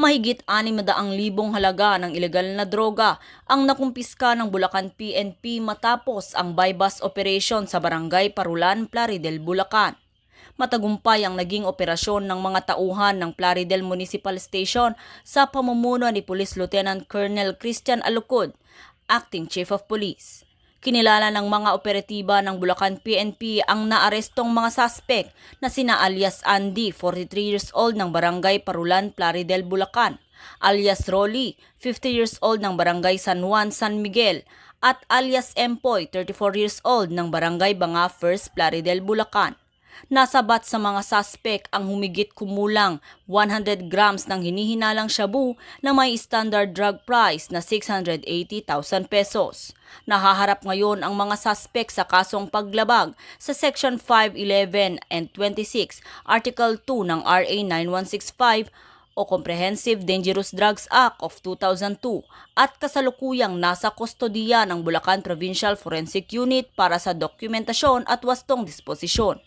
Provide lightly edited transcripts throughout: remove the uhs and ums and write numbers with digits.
Mahigit 600,000 halaga ng ilegal na droga ang nakumpiska ng Bulacan PNP matapos ang buy-bust operation sa Barangay Parulan, Plaridel, Bulacan. Matagumpay ang naging operasyon ng mga tauhan ng Plaridel Municipal Station sa pamumuno ni Police Lieutenant Colonel Christian Alucod, Acting Chief of Police. Kinilala ng mga operatiba ng Bulacan PNP ang naarestong mga suspect na sina alias Andy, 43 years old ng Barangay Parulan, Plaridel, Bulacan, alias Rolly, 50 years old ng Barangay San Juan, San Miguel, at alias Empoy, 34 years old ng Barangay Banga First, Plaridel, Bulacan. Nasabat sa mga suspect ang humigit kumulang 100 grams ng hinihinalang shabu na may standard drug price na 680,000 pesos. Nahaharap ngayon ang mga suspect sa kasong paglabag sa Section 511 and 26, Article 2 ng RA 9165 o Comprehensive Dangerous Drugs Act of 2002 at kasalukuyang nasa kustodiya ng Bulacan Provincial Forensic Unit para sa dokumentasyon at wastong disposisyon.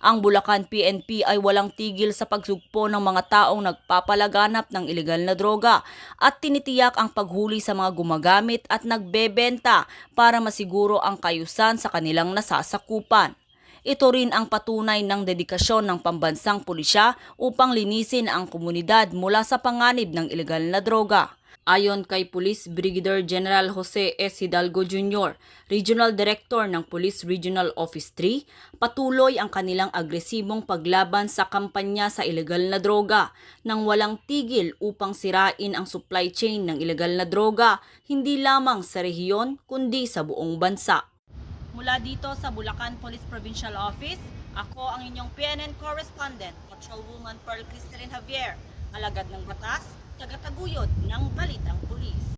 Ang Bulacan PNP ay walang tigil sa pagsugpo ng mga taong nagpapalaganap ng ilegal na droga at tinitiyak ang paghuli sa mga gumagamit at nagbebenta para masiguro ang kayusan sa kanilang nasasakupan. Ito rin ang patunay ng dedikasyon ng pambansang pulisya upang linisin ang komunidad mula sa panganib ng ilegal na droga. Ayon kay Police Brigadier General Jose S. Hidalgo Jr., Regional Director ng Police Regional Office 3, patuloy ang kanilang agresibong paglaban sa kampanya sa ilegal na droga nang walang tigil upang sirain ang supply chain ng ilegal na droga hindi lamang sa rehiyon kundi sa buong bansa. Mula dito sa Bulacan Police Provincial Office, ako ang inyong PNN Correspondent, Patrolwoman Pearl Cristalin Javier, alagad ng batas, tagataguyod ng Balitang Pulis.